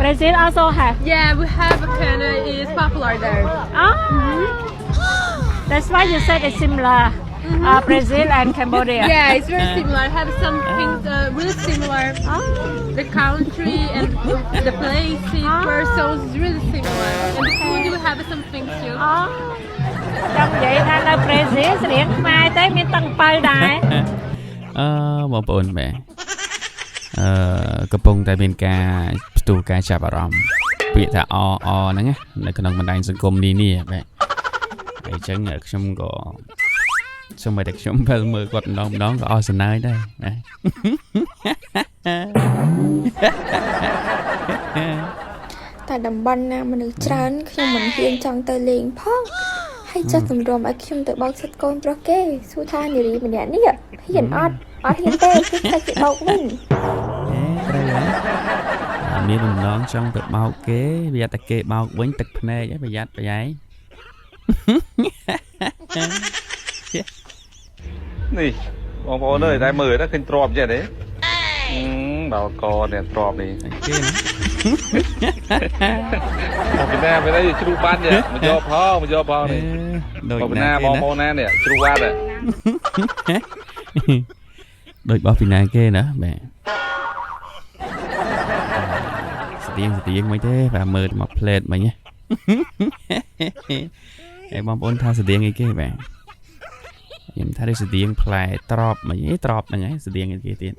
Brazil also have. Yeah, we have a can is popular there. That's why you said it's similar. Brazil and Cambodia. Yeah, it's very similar. Have some things really similar. The country and the places, persons is really similar. And the food you have some things too. Trong vậy làនៅ Brazil ស្រៀងខ្មែរតែមានតាំង7ដែរ បងប្អូនបាទកំពុងតែមានការផ្ទុះការចាប់អារម្មណ៍ពាក្យថាហ្នឹងនៅក្នុងបណ្ដាញសង្គមនេះបាទហើយអញ្ចឹងខ្ញុំក៏សូមតែខ្ញុំពេលមើលគាត់ម្ដងក៏អស់សំណើចដែរណាតែតំបន់ណាមនុស្សច្រើនខ្ញុំមិនហ៊ានចង់ទៅលេងផងហើយចាស់ទម្រាំឲ្យខ្ញុំទៅបោកសិតកូនប្រុសគេសួរថានារីម្នាក់នេះហ៊ានអត់ហ៊ានទេគឺតែគេបោកវិញត្រូវហើយមានបំណងចង់ទៅបោកគេវាតែគេបោកវិញទឹកភ្នែកឲ្យប្រយ័ត្នប្រយែងនេះបងប្អូនអើយតែមើលទៅឃើញទ្របចេះទេបើកនេះទ្របនេះគេណាមកពីណាពេលនេះជ្រូកបាត់នេះមកយកផងនេះដូចណាបងប្អូនណានេះជ្រូកបាត់ដូចបោះពីណាគេណាបាទស្ទៀងមិនទេបាទមើលមកផ្លេតមិញហើយបងប្អូនថាស្ទៀងអីគេបាទខ្ញុំថាដូចស្ទៀងផ្លែត្រប់មិញត្រប់ហ្នឹងហើយស្ទៀងអីគេទៀត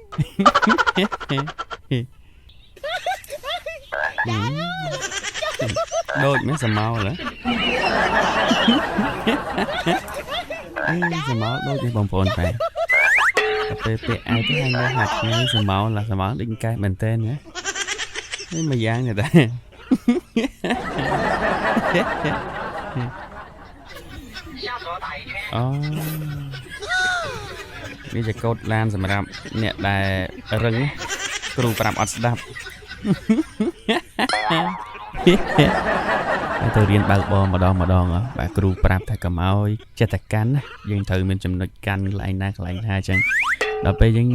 ដូចមែនសមោលហ៎សមោលដូចនេះបងប្អូនបាទពេលពាក់អាយទៅហើយនៅហាត់ថ្ងៃសមោលដូចកែមែនតើណានេះមួយយ៉ាងទេដែរនេះជាកោតឡានសម្រាប់អ្នកដែលរឹងគ្រូប្រាប់អត់ស្ដាប់ទៅរៀនបើកបរម្ដងបាទគ្រូប្រាប់ថាកុំឲ្យចិត្តកាន់ណាយើងត្រូវមានចំណុចកាន់កន្លែងណាអញ្ចឹងដល់ពេលយើង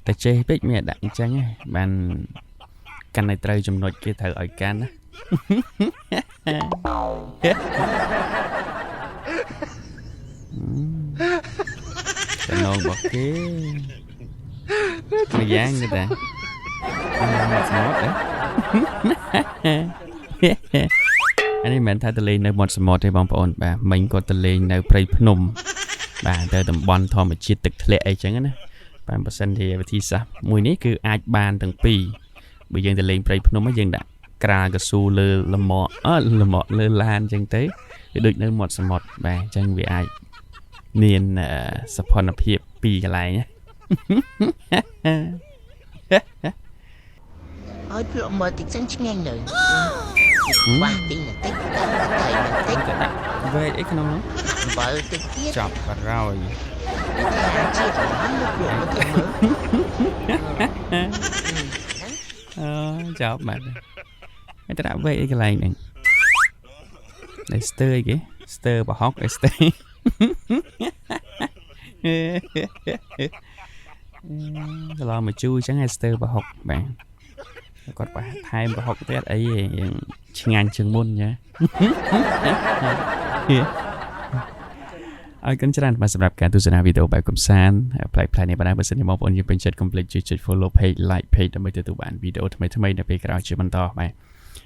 តែចេះពេកមានដាក់អញ្ចឹងបានកាន់ឲ្យត្រូវចំណុចគេត្រូវឲ្យកាន់ណាចំណងរបស់គេមួយយ៉ាងទេតាស្មត់អានេះមិនថាទៅលេងនៅមាត់សមុទ្រទេបងប្អូនបាទមិញគាត់ទៅលេងនៅព្រៃភ្នំបាទទៅតំបន់ធម្មជាតិទឹកធ្លាក់អីចឹងណាបាទបើសិនជាវិធីសាស្ត្រមួយនេះគឺអាចបានទាំងពីរបើយើងទៅលេងព្រៃភ្នំយើងដាក់ក្រាលកស៊ូលើលម៉កលើឡានចឹងទៅវាដូចនៅមាត់សមុទ្របាទអញ្ចឹងវាអាចមានសភនភាពពីរកន្លែងណាអើយភ្លក់មើលតិចសិនឆ្ងាញ់ទៅវ៉ាទីបន្តិចតែដាក់វែកអីក្នុងនោះអំបិលតិចទៀតចាប់ក្រោយជាតិហ្នឹងមកភ្លក់មើលទៅមើលចាប់បាត់ហើយដាក់វែកអីកន្លែងហ្នឹងតែស្ទើអីគេស្ទើប្រហុកអីស្ទើកន្លងមកជួយអញ្ចឹងឲ្យស្ទើប្រហុកបាទគាត់ប្រថែមប្រហុកទៀតអីយ៉ាងឆ្ងាញ់ជាងមុនចាឲ្យគិនច្រើនបាទសម្រាប់ការទស្សនាវីដេអូបែបកំសាន្តប្លែកៗនេះបាទបើសិនជាបងប្អូនយើងពេញចិត្តកុំភ្លេចជួយចុច follow page like page ដើម្បីទទួលបានវីដេអូថ្មីៗនៅពេលក្រោយជាបន្តបាទ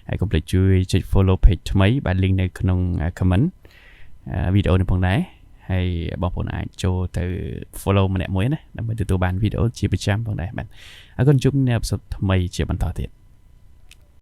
ហើយកុំភ្លេចជួយចុច follow page ថ្មីបាទ link នៅក្នុង comment វីដេអូនេះផងដែរហើយបងប្អូនអាចចូលទៅ follow ម្នាក់មួយណាដើម្បីទទួលបានវីដេអូជាប្រចាំផងដែរបាទអរគុណជួបនៅអេពីសូតថ្មីជាបន្តទៀត